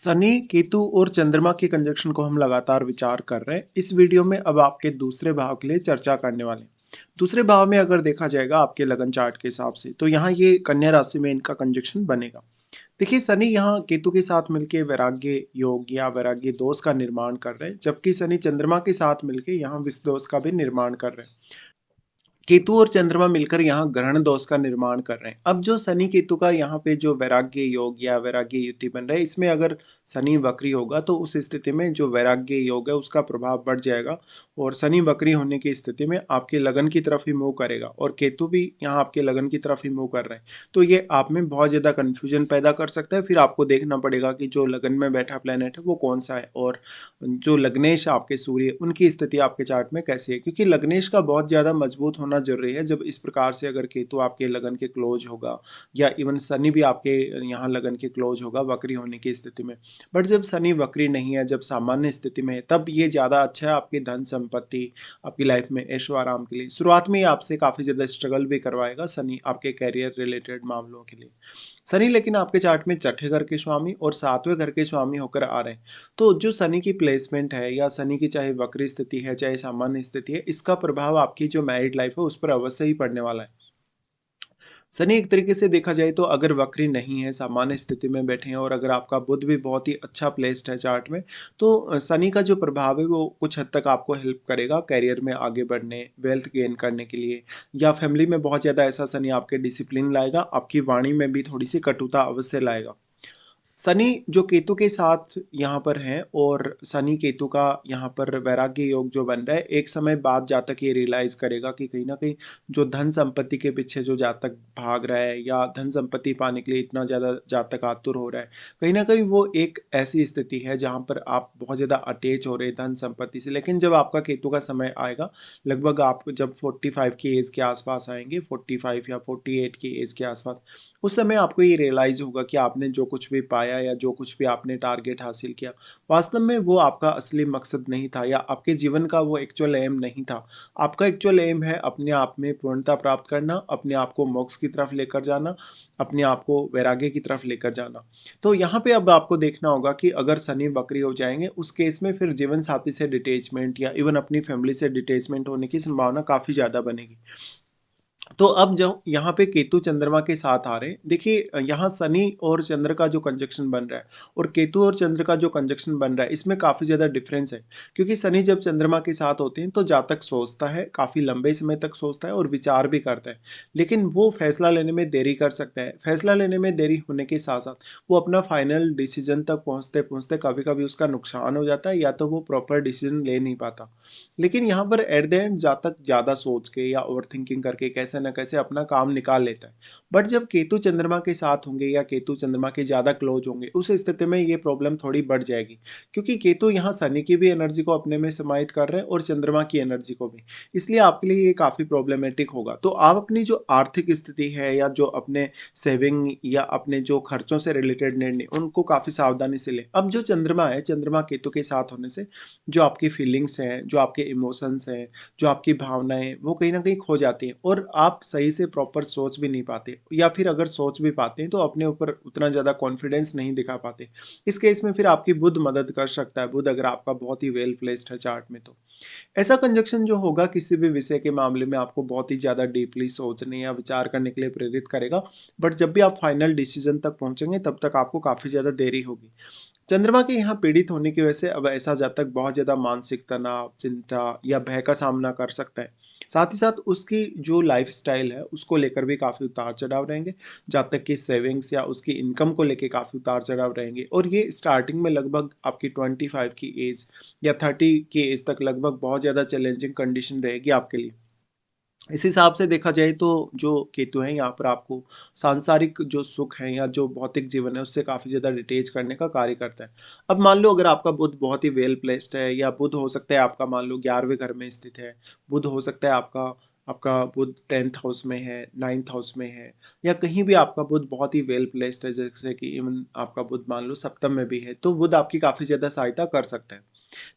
शनि, केतु और चंद्रमा के कंजक्शन को हम लगातार विचार कर रहे हैं। इस वीडियो में अब आपके दूसरे भाव के लिए चर्चा करने वाले हैं। दूसरे भाव में अगर देखा जाएगा आपके लगन चार्ट के हिसाब से, तो यहाँ ये कन्या राशि में इनका कंजक्शन बनेगा। देखिए, शनि यहाँ केतु के साथ मिलके वैराग्य योग या वैराग्य दोष का निर्माण कर रहे हैं, जबकि शनि चंद्रमा के साथ मिलके यहाँ विष दोष का भी निर्माण कर रहे हैं। केतु और चंद्रमा मिलकर यहाँ ग्रहण दोष का निर्माण कर रहे हैं। अब जो शनि केतु का यहाँ पे जो वैराग्य योग या वैराग्य युति बन रहा है, इसमें अगर शनि वक्री होगा तो उस स्थिति में जो वैराग्य योग है उसका प्रभाव बढ़ जाएगा। और शनि वक्री होने की स्थिति में आपके लगन की तरफ ही मूव करेगा और केतु भी यहाँ आपके लगन की तरफ ही मूव कर रहे हैं। तो ये आप में बहुत ज़्यादा कन्फ्यूजन पैदा कर सकता है। फिर आपको देखना पड़ेगा कि जो लगन में बैठा प्लेनेट है वो कौन सा है, और जो लग्नेश आपके सूर्य, उनकी स्थिति आपके चार्ट में कैसी है, क्योंकि लग्नेश का बहुत ज़्यादा मजबूत होना जरूरी है। जब इस प्रकार से अगर केतु आपके लगन के क्लोज होगा या इवन शनि भी आपके यहाँ लगन के क्लोज होगा वक्री होने की स्थिति में। बट जब शनि वक्री नहीं है, जब सामान्य स्थिति में है, तब ये ज़्यादा अच्छा है आपकी धन संपत्ति, आपकी लाइफ में ऐशो आराम के लिए। शुरुआत में ये आपसे काफ़ी ज़्यादा स्ट्रगल भी करवाएगा शनि आपके कैरियर रिलेटेड मामलों के लिए। शनि लेकिन आपके चार्ट में छठे घर के स्वामी और सातवें घर के स्वामी होकर आ रहे हैं। तो जो शनि की प्लेसमेंट है या शनि की चाहे वक्री स्थिति है चाहे सामान्य स्थिति है, इसका प्रभाव आपकी जो मैरिड लाइफ है उस पर अवश्य ही पड़ने वाला है। शनि एक तरीके से देखा जाए तो अगर वक्री नहीं है, सामान्य स्थिति में बैठे हैं, और अगर आपका बुध भी बहुत ही अच्छा प्लेस्ड है चार्ट में, तो शनि का जो प्रभाव है वो कुछ हद तक आपको हेल्प करेगा करियर में आगे बढ़ने, वेल्थ गेन करने के लिए। या फैमिली में बहुत ज़्यादा ऐसा शनि आपके डिसिप्लिन लाएगा, आपकी वाणी में भी थोड़ी सी कटुता अवश्य लाएगा। शनि जो केतु के साथ यहाँ पर है, और शनि केतु का यहाँ पर वैराग्य योग जो बन रहा है, एक समय बाद जातक ये रियलाइज करेगा कि कहीं ना कहीं जो धन संपत्ति के पीछे जो जातक भाग रहा है या धन संपत्ति पाने के लिए इतना ज़्यादा जातक आतुर हो रहा है, कहीं ना कहीं वो एक ऐसी स्थिति है जहाँ पर आप बहुत ज़्यादा अटैच हो रहे हैं धन संपत्ति से। लेकिन जब आपका केतु का समय आएगा, लगभग आप जब 45 की एज के आसपास आएंगे, 45 या 48 की एज के आसपास, उस समय आपको ये रियलाइज होगा कि आपने जो कुछ भी पाया या जो कुछ भी आपने टारगेट हासिल किया, वास्तव में वो आपका असली मकसद नहीं था या आपके जीवन का वो एक्चुअल एम नहीं था। आपका एक्चुअल एम है अपने आप में पूर्णता प्राप्त करना, अपने आप को मोक्ष की तरफ लेकर जाना, अपने आप को वैराग्य की तरफ लेकर जाना। तो यहाँ पे अब आपको देखना होगा कि अगर शनि वक्री हो जाएंगे, उस केस में फिर जीवन साथी से डिटेचमेंट या इवन अपनी फैमिली से डिटेचमेंट होने की संभावना काफी ज्यादा बनेगी। तो अब जो यहाँ पे केतु चंद्रमा के साथ आ रहे हैं, देखिए यहाँ शनि और चंद्र का जो कंजक्शन बन रहा है और केतु और चंद्र का जो कंजक्शन बन रहा है, इसमें काफ़ी ज़्यादा डिफरेंस है। क्योंकि शनि जब चंद्रमा के साथ होते हैं तो जातक सोचता है, काफ़ी लंबे समय तक सोचता है और विचार भी करता है, लेकिन वो फैसला लेने में देरी कर सकता है। फैसला लेने में देरी होने के साथ साथ वो अपना फाइनल डिसीजन तक पहुँचते पहुँचते कभी कभी उसका नुकसान हो जाता है, या तो वो प्रॉपर डिसीजन ले नहीं पाता। लेकिन यहाँ पर एट द एंड जातक ज़्यादा सोच के या ओवर थिंकिंग करके कैसे न कैसे अपना काम निकाल लेता है। बट जब केतु चंद्रमा के साथ होंगे या केतु चंद्रमा के ज़्यादा क्लोज होंगे, उस स्थिति में ये प्रॉब्लम थोड़ी बढ़ जाएगी, क्योंकि केतु यहाँ शनि की भी एनर्जी को अपने में समाहित कर रहे हैं और चंद्रमा की एनर्जी को भी। इसलिए आपके लिए ये काफ़ी प्रॉब्लमेटिक होगा। तो आप अपनी जो आर्थिक स्थिति है या जो अपने सेविंग या अपने जो खर्चों से रिलेटेड निर्णय, उनको काफ़ी सावधानी से लें। अब जो चंद्रमा है, चंद्रमा केतु के साथ होने से जो आपकी फीलिंग्स हैं, जो आपके इमोशंस हैं, जो आपकी भावनाएँ, वो कहीं न कहीं खो जाती हैं और आप सही से प्रॉपर सोच भी नहीं पाते, या फिर अगर सोच भी पाते हैं तो अपने ऊपर उतना ज़्यादा कॉन्फिडेंस नहीं दिखा पाते। इस केस में फिर आपकी बुध मदद कर सकता है, बुध अगर आपका बहुत ही वेल प्लेस्ड है चार्ट में तो। ऐसा कंजक्शन जो होगा किसी भी विषय के मामले में आपको बहुत ही ज़्यादा डीपली सोचने या विचार करने के लिए प्रेरित करेगा, बट जब भी आप फाइनल डिसीजन तक पहुँचेंगे तब तक आपको काफ़ी ज़्यादा देरी होगी। चंद्रमा के यहाँ पीड़ित होने की वजह से अब ऐसा जातक बहुत ज़्यादा मानसिक तनाव, चिंता या भय का सामना कर सकता है। साथ ही साथ उसकी जो लाइफ़स्टाइल है, उसको लेकर भी काफ़ी उतार-चढ़ाव रहेंगे। जातक की सेविंग्स या उसकी इनकम को लेके काफ़ी उतार-चढ़ाव रहेंगे, और ये स्टार्टिंग में लगभग आपकी 25 की एज या 30 की एज तक लगभग बहुत ज़्यादा चैलेंजिंग कंडीशन रहेगी आपके लिए। इस हिसाब से देखा जाए तो जो केतु है यहाँ पर आपको सांसारिक जो सुख है या जो भौतिक जीवन है उससे काफ़ी ज़्यादा डिटेच करने का कार्य करता है। अब मान लो अगर आपका बुध बहुत ही वेल प्लेस्ड है, या बुध हो सकता है आपका मान लो 11वें घर में स्थित है, बुध हो सकता है आपका आपका बुध 10th हाउस में है, 9th हाउस में है, या कहीं भी आपका बुध बहुत ही वेल प्लेस्ड है, जैसे कि इवन आपका बुध मान लो सप्तम में भी है, तो बुध आपकी काफ़ी ज़्यादा सहायता कर सकता है।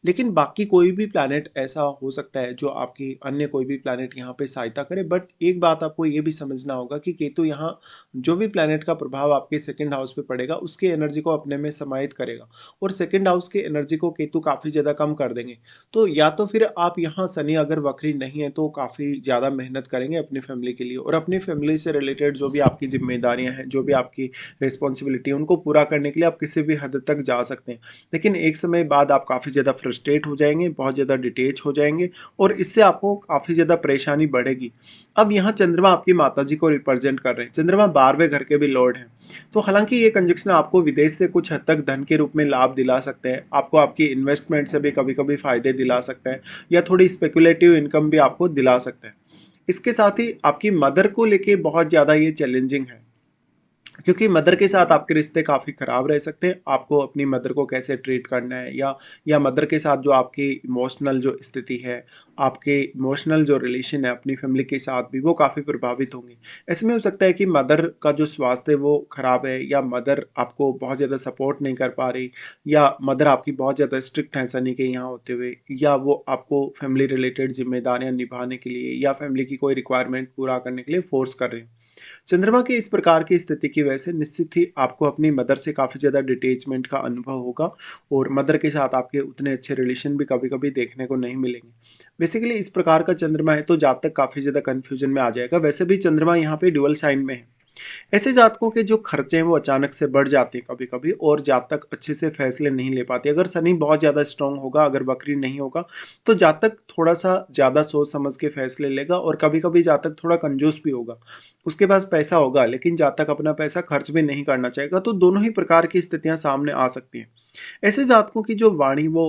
लेकिन बाकी कोई भी प्लैनेट ऐसा हो सकता है जो आपकी अन्य कोई भी प्लैनेट यहाँ पे सहायता करे, बट एक बात आपको ये भी समझना होगा कि केतु यहाँ जो भी प्लैनेट का प्रभाव आपके सेकंड हाउस पे पड़ेगा उसकी एनर्जी को अपने में समाहित करेगा, और सेकंड हाउस की एनर्जी को केतु काफ़ी ज़्यादा कम कर देंगे। तो या तो फिर आप यहाँ शनि अगर वक्री नहीं है तो काफ़ी ज़्यादा मेहनत करेंगे अपनी फैमिली के लिए, और अपनी फैमिली से रिलेटेड जो भी आपकी जिम्मेदारियाँ हैं, जो भी आपकी रिस्पॉन्सिबिलिटी है, उनको पूरा करने के लिए आप किसी भी हद तक जा सकते हैं। लेकिन एक समय बाद आप काफ़ी ज़्यादा फ्रस्ट्रेट हो जाएँगे, बहुत ज़्यादा डिटैच हो जाएँगे, और इससे आपको काफ़ी ज़्यादा परेशानी बढ़ेगी। अब यहाँ चंद्रमा आपकी माताजी को रिप्रेजेंट कर रहे हैं। चंद्रमा 12वें घर के भी लॉर्ड हैं। तो हालाँकि ये कंजंक्शन आपको विदेश से कुछ हद तक धन के रूप में लाभ दिला सकते हैं। आपको आपकी इन्वेस्टमेंट से भी कभी-कभी फ़ायदे दिला सकता है, या थोड़ी स्पेकुलेटिव इनकम भी आपको दिला सकता है। इसके साथ ही आपकी मदर को लेके बहुत ज़्यादा ये चैलेंजिंग है। क्योंकि मदर के साथ आपके रिश्ते काफ़ी ख़राब रह सकते हैं। आपको अपनी मदर को कैसे ट्रीट करना है, या मदर के साथ जो आपकी इमोशनल जो स्थिति है, आपके इमोशनल जो रिलेशन है अपनी फैमिली के साथ भी, वो काफ़ी प्रभावित होंगे। ऐसे में हो सकता है कि मदर का जो स्वास्थ्य है वो ख़राब है, या मदर आपको बहुत ज़्यादा सपोर्ट नहीं कर पा रही, या मदर आपकी बहुत ज़्यादा स्ट्रिक्ट हैं शनि के यहाँ होते हुए, या वो आपको फैमिली रिलेटेड ज़िम्मेदारियाँ निभाने के लिए या फैमिली की कोई रिक्वायरमेंट पूरा करने के लिए फ़ोर्स कर रहे हैं। चंद्रमा की इस प्रकार की स्थिति की वजह से निश्चित ही आपको अपनी मदर से काफ़ी ज़्यादा डिटैचमेंट का अनुभव होगा, और मदर के साथ आपके उतने अच्छे रिलेशन भी कभी-कभी देखने को नहीं मिलेंगे। बेसिकली इस प्रकार का चंद्रमा है तो जातक काफ़ी ज़्यादा कन्फ्यूजन में आ जाएगा। वैसे भी चंद्रमा यहाँ पे ड्यूअल साइन में है। ऐसे जातकों के जो खर्चे हैं वो अचानक से बढ़ जाते हैं कभी-कभी, और जातक अच्छे से फैसले नहीं ले पाते। अगर शनि बहुत ज़्यादा स्ट्रांग होगा, अगर वक्री नहीं होगा, तो जातक थोड़ा-सा ज़्यादा सोच समझ के फैसले लेगा, और कभी-कभी जातक थोड़ा कंजूस भी होगा। उसके पास पैसा होगा लेकिन जातक अपना पैसा खर्च भी नहीं करना चाहेगा, तो दोनों ही प्रकार की स्थितियाँ सामने आ सकती हैं। ऐसे जातकों की जो वाणी वो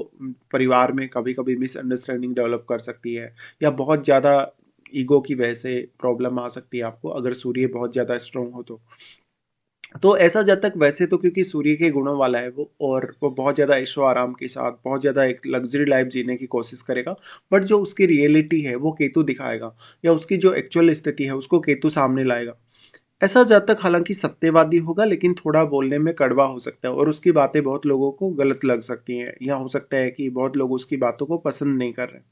परिवार में कभी-कभी मिसअंडरस्टैंडिंग डेवलप कर सकती है, या बहुत ज़्यादा ईगो की वजह से प्रॉब्लम आ सकती है आपको, अगर सूर्य बहुत ज़्यादा स्ट्रांग हो तो। तो ऐसा जातक वैसे तो क्योंकि सूर्य के गुणों वाला है वो, और वो बहुत ज़्यादा ऐशो-आराम के साथ बहुत ज़्यादा एक लग्ज़री लाइफ़ जीने की कोशिश करेगा। बट जो उसकी रियलिटी है वो केतु दिखाएगा, या उसकी जो एक्चुअल स्थिति है उसको केतु सामने लाएगा। ऐसा जातक हालाँकि सत्यवादी होगा, लेकिन थोड़ा बोलने में कड़वा हो सकता है, और उसकी बातें बहुत लोगों को गलत लग सकती हैं, या हो सकता है कि बहुत लोग उसकी बातों को पसंद नहीं कर रहे हैं।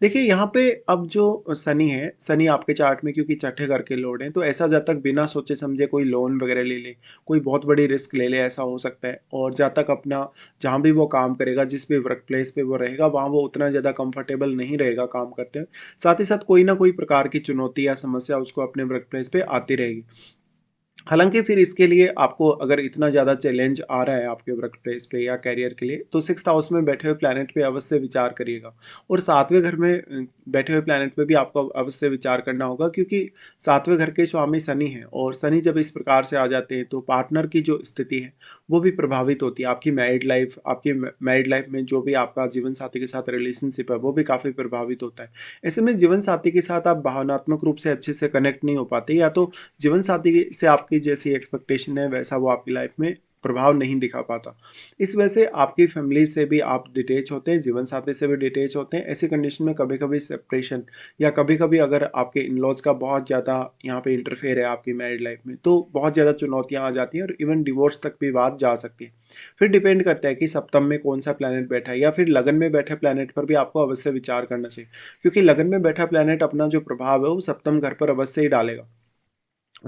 देखिए यहाँ पे अब जो शनि है, शनि आपके चार्ट में क्योंकि छठे घर के लॉर्ड हैं, तो ऐसा जातक बिना सोचे समझे कोई लोन वगैरह ले ले, कोई बहुत बड़ी रिस्क ले ले, ऐसा हो सकता है। और जातक अपना जहाँ भी वो काम करेगा, जिस भी वर्क प्लेस पे वो रहेगा, वहाँ वो उतना ज़्यादा कंफर्टेबल नहीं रहेगा काम करते हुए। साथ ही साथ कोई ना कोई प्रकार की चुनौती या समस्या उसको अपने वर्क प्लेस पे आती रहेगी। हालाँकि फिर इसके लिए आपको अगर इतना ज़्यादा चैलेंज आ रहा है आपके वर्क प्लेस पे या करियर के लिए, तो 6th हाउस में बैठे हुए प्लैनेट पे अवश्य विचार करिएगा। और 7वें घर में बैठे हुए प्लैनेट पे भी आपको अवश्य विचार करना होगा, क्योंकि 7वें घर के स्वामी शनि हैं, और शनि जब इस प्रकार से आ जाते हैं तो पार्टनर की जो स्थिति है वो भी प्रभावित होती है। आपकी मैरिड लाइफ में जो भी आपका जीवन साथी के साथ रिलेशनशिप है वो भी काफ़ी प्रभावित होता है। ऐसे में जीवन साथी के साथ आप भावनात्मक रूप से अच्छे से कनेक्ट नहीं हो पाते, या तो जीवन साथी से आपकी जैसी एक्सपेक्टेशन है वैसा वो आपकी लाइफ में प्रभाव नहीं दिखा पाता। इस वजह से आपकी फैमिली से भी आप डिटैच होते हैं, जीवन साथी से भी डिटैच होते हैं। ऐसी कंडीशन में कभी-कभी सेपरेशन, या कभी-कभी अगर आपके इन-लॉज़ का बहुत ज़्यादा यहाँ पे इंटरफेयर है आपकी मैरिड लाइफ में, तो बहुत ज़्यादा चुनौतियाँ आ जाती हैं, और इवन डिवोर्स तक भी बात जा सकती है। फिर डिपेंड करता है कि सप्तम में कौन-सा प्लैनेट बैठा है, या फिर लगन में बैठे प्लैनेट पर भी आपको अवश्य विचार करना चाहिए। क्योंकि लगन में बैठा प्लैनेट अपना जो प्रभाव है वो सप्तम घर पर अवश्य ही डालेगा।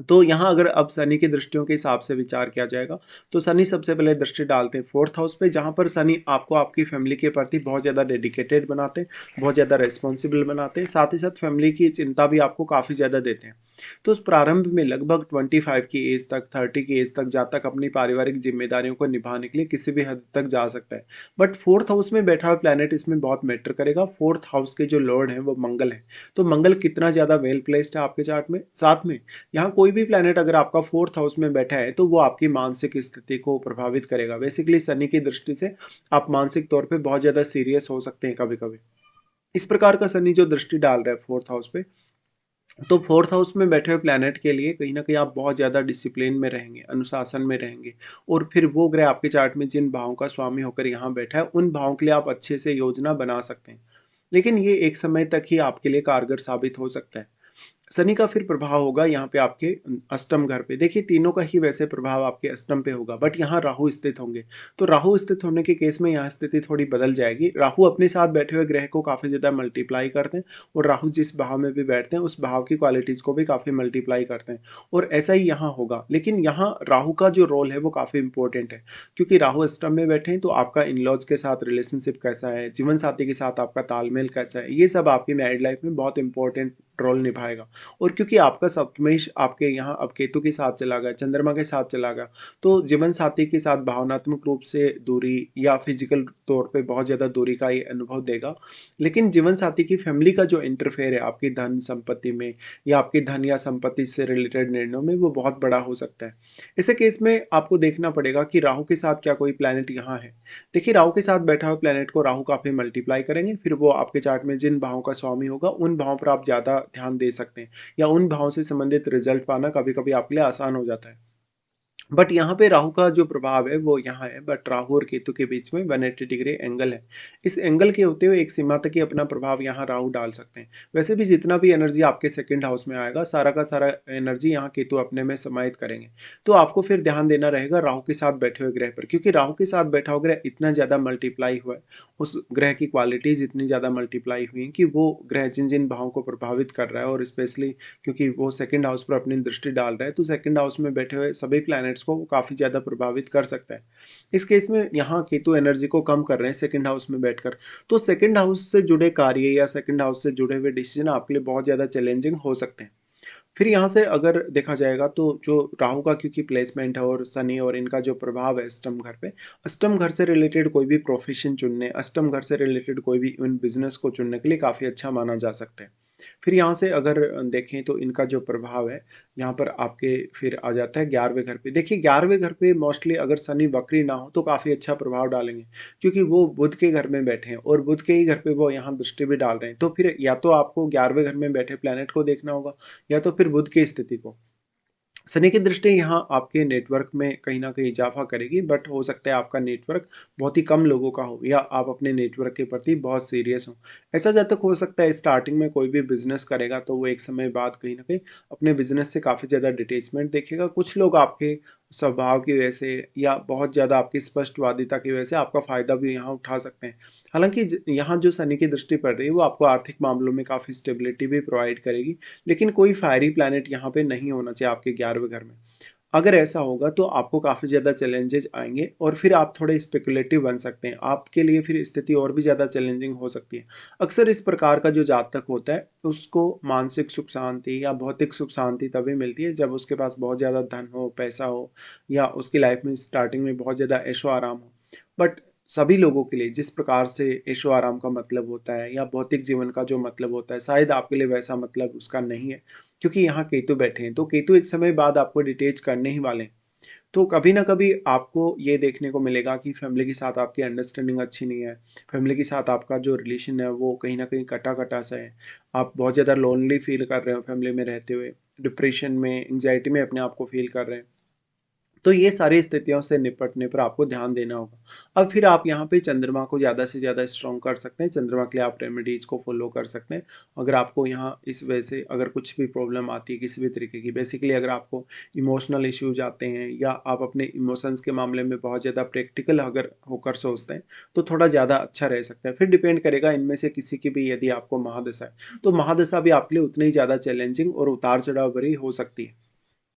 तो यहाँ अगर अब शनि की दृष्टियों के हिसाब से विचार किया जाएगा, तो शनि सबसे पहले दृष्टि डालते हैं 4th हाउस पे, जहाँ पर शनि आपको आपकी फैमिली के प्रति बहुत ज़्यादा डेडिकेटेड बनाते हैं, बहुत ज़्यादा रिस्पॉन्सिबल बनाते हैं, साथ ही साथ फैमिली की चिंता भी आपको काफ़ी ज़्यादा देते हैं। तो उस प्रारंभ में लगभग 25 की एज तक, 30 की एज तक जातक अपनी पारिवारिक जिम्मेदारियों को निभाने के लिए किसी भी हद तक जा सकता है। बट 4th हाउस में बैठा हुआ प्लैनेट इसमें बहुत मैटर करेगा। 4th हाउस के जो लॉर्ड हैं वो मंगल है। तो मंगल कितना ज़्यादा वेल प्लेस्ड है आपके चार्ट में? साथ में यहाँ कोई भी प्लैनेट अगर आपका 4th हाउस में बैठा है तो वो आपकी मानसिक स्थिति को प्रभावित करेगा। बेसिकली शनि की दृष्टि से आप मानसिक तौर पे बहुत ज़्यादा सीरियस हो सकते हैं कभी-कभी। इस प्रकार का शनि जो दृष्टि डाल रहा है 4th हाउस पे, तो 4th हाउस में बैठे हुए प्लैनेट के लिए कहीं न कहीं आप बहुत ज़्यादा डिसिप्लिन में रहेंगे, अनुशासन में रहेंगे, और फिर वो ग्रह आपके चार्ट में जिन भावों का स्वामी होकर यहाँ बैठा है, उन भावों के लिए आप अच्छे से योजना बना सकते हैं। लेकिन ये एक समय तक ही आपके लिए कारगर साबित हो सकता है। शनि का फिर प्रभाव होगा यहाँ पे आपके अष्टम घर पे। देखिए तीनों का ही वैसे प्रभाव आपके अष्टम पे होगा, बट यहाँ राहु स्थित होंगे। तो राहु स्थित होने के केस में यहाँ स्थिति थोड़ी बदल जाएगी। राहु अपने साथ बैठे हुए ग्रह को काफ़ी ज़्यादा मल्टीप्लाई करते हैं, और राहु जिस भाव में भी बैठते हैं उस भाव की क्वालिटीज़ को भी काफ़ी मल्टीप्लाई करते हैं, और ऐसा ही यहाँ होगा। लेकिन यहाँ राहु का जो रोल है वो काफ़ी इंपॉर्टेंट है, क्योंकि राहु अष्टम में बैठे हैं तो आपका इन लॉज के साथ रिलेशनशिप कैसा है, जीवन साथी के साथ आपका तालमेल कैसा है, ये सब आपकी मैरिड लाइफ में बहुत इंपॉर्टेंट रोल निभाएगा। और क्योंकि आपका सप्तमेश आपके यहाँ अब केतु के साथ चला गया, चंद्रमा के साथ चला गया, तो जीवन साथी के साथ भावनात्मक रूप से दूरी या फिजिकल तौर पे बहुत ज़्यादा दूरी का ये अनुभव देगा। लेकिन जीवन साथी की फैमिली का जो इंटरफेयर है आपकी धन संपत्ति में, या आपकी धन या संपत्ति से रिलेटेड निर्णयों में, वो बहुत बड़ा हो सकता है। ऐसे केस में आपको देखना पड़ेगा कि राहु के साथ क्या कोई प्लैनेट यहाँ है। देखिए राहु के साथ बैठा हुआ प्लैनेट को राहु काफ़ी मल्टीप्लाई करेंगे, फिर वो आपके चार्ट में जिन भावों का स्वामी होगा उन भावों पर आप ज़्यादा ध्यान दे सकते हैं, या उन भावों से संबंधित रिजल्ट पाना कभी-कभी आपके लिए आसान हो जाता है। बट यहाँ पे राहु का जो प्रभाव है वो यहाँ है, बट राहु और केतु के बीच में 180 डिग्री एंगल है। इस एंगल के होते हुए एक सीमा तक ही अपना प्रभाव यहाँ राहु डाल सकते हैं। वैसे भी जितना भी एनर्जी आपके सेकंड हाउस में आएगा, सारा का सारा एनर्जी यहाँ केतु अपने में समाहित करेंगे। तो आपको फिर ध्यान देना रहेगा राहु के साथ बैठे हुए ग्रह पर, क्योंकि राहु के साथ बैठा हुआ ग्रह इतना ज़्यादा मल्टीप्लाई हुआ है, उस ग्रह की क्वालिटीज़ इतनी ज़्यादा मल्टीप्लाई हुई हैं कि वो ग्रह जिन-जिन भावों को प्रभावित कर रहा है, और स्पेशली क्योंकि वो सेकंड हाउस पर अपनी दृष्टि डाल रहा है, तो सेकंड हाउस में बैठे हुए सभी प्लैनेट्स को काफ़ी ज़्यादा प्रभावित कर सकता है। इस केस में यहाँ केतु एनर्जी को कम कर रहे हैं सेकंड हाउस में बैठकर, तो सेकंड हाउस से जुड़े कार्य या सेकंड हाउस से जुड़े हुए डिसीजन आपके लिए बहुत ज़्यादा चैलेंजिंग हो सकते हैं। फिर यहाँ से अगर देखा जाएगा तो जो राहु का क्योंकि प्लेसमेंट है, और शनि और इनका जो प्रभाव है अष्टम घर पे, अष्टम घर से रिलेटेड कोई भी प्रोफेशन चुनने, अष्टम घर से रिलेटेड कोई भी इवन बिजनेस को चुनने के लिए काफ़ी अच्छा माना जा सकता है। फिर यहाँ से अगर देखें तो इनका जो प्रभाव है यहाँ पर आपके फिर आ जाता है 11वें घर पे। देखिए 11वें घर पे मोस्टली अगर शनि वक्री ना हो तो काफ़ी अच्छा प्रभाव डालेंगे, क्योंकि वो बुध के घर में बैठे हैं, और बुध के ही घर पे वो यहाँ दृष्टि भी डाल रहे हैं। तो फिर या तो आपको 11वें घर में बैठे प्लैनेट को देखना होगा, या तो फिर बुध की स्थिति को। शनि की दृष्टि यहाँ आपके नेटवर्क में कहीं न कहीं इज़ाफ़ा करेगी, बट हो सकता है आपका नेटवर्क बहुत ही कम लोगों का हो, या आप अपने नेटवर्क के प्रति बहुत सीरियस हों। ऐसा जब तक हो सकता है स्टार्टिंग में कोई भी बिज़नेस करेगा तो वो एक समय बाद कहीं न कहीं अपने बिज़नेस से काफ़ी ज़्यादा डिटैचमेंट देखेगा। कुछ लोग आपके स्वभाव की वजह से या बहुत ज़्यादा आपकी स्पष्टवादिता की वजह से आपका फ़ायदा भी यहाँ उठा सकते हैं। हालाँकि यहाँ जो शनि की दृष्टि पड़ रही है वो आपको आर्थिक मामलों में काफ़ी स्टेबिलिटी भी प्रोवाइड करेगी, लेकिन कोई फायरी प्लैनेट यहाँ पे नहीं होना चाहिए आपके 11वें घर में। अगर ऐसा होगा तो आपको काफ़ी ज़्यादा चैलेंजेस आएँगे, और फिर आप थोड़े स्पेकुलेटिव बन सकते हैं। आपके लिए फिर स्थिति और भी ज़्यादा चैलेंजिंग हो सकती है। अक्सर इस प्रकार का जो जातक होता है, उसको मानसिक सुख शांति या भौतिक सुख शांति तभी मिलती है जब उसके पास बहुत ज़्यादा धन हो, पैसा हो, या उसकी लाइफ में स्टार्टिंग में बहुत ज़्यादा ऐशो-आराम हो। बट सभी लोगों के लिए जिस प्रकार से ऐशो-आराम का मतलब होता है, या भौतिक जीवन का जो मतलब होता है, शायद आपके लिए वैसा मतलब उसका नहीं है। क्योंकि यहाँ केतु बैठे हैं, तो केतु एक समय बाद आपको डिटैच करने ही वाले हैं। तो कभी ना कभी आपको ये देखने को मिलेगा कि फैमिली के साथ आपकी अंडरस्टैंडिंग अच्छी नहीं है। फैमिली के साथ आपका जो रिलेशन है वो कहीं न कहीं कटा-कटा सा है। आप बहुत ज़्यादा लोनली फ़ील कर रहे हो फैमिली में रहते हुए। डिप्रेशन में, एंग्ज़ायटी में अपने आप को फ़ील कर रहे हैं। तो ये सारी स्थितियों से निपटने पर आपको ध्यान देना होगा। अब फिर आप यहाँ पे चंद्रमा को ज़्यादा से ज़्यादा स्ट्रॉन्ग कर सकते हैं। चंद्रमा के लिए आप रेमेडीज़ को फ़ॉलो कर सकते हैं। अगर आपको यहाँ इस वजह से अगर कुछ भी प्रॉब्लम आती है किसी भी तरीके की, बेसिकली अगर आपको इमोशनल इश्यूज़ आते हैं, या आप अपने इमोशंस के मामले में बहुत ज़्यादा प्रैक्टिकल अगर होकर सोचते हैं, तो थोड़ा ज़्यादा अच्छा रह सकता है। फिर डिपेंड करेगा इनमें से किसी की भी यदि आपको महादशा है, तो महादशा भी आपके लिए उतनी ही ज़्यादा चैलेंजिंग और उतार-चढ़ाव भरी हो सकती है।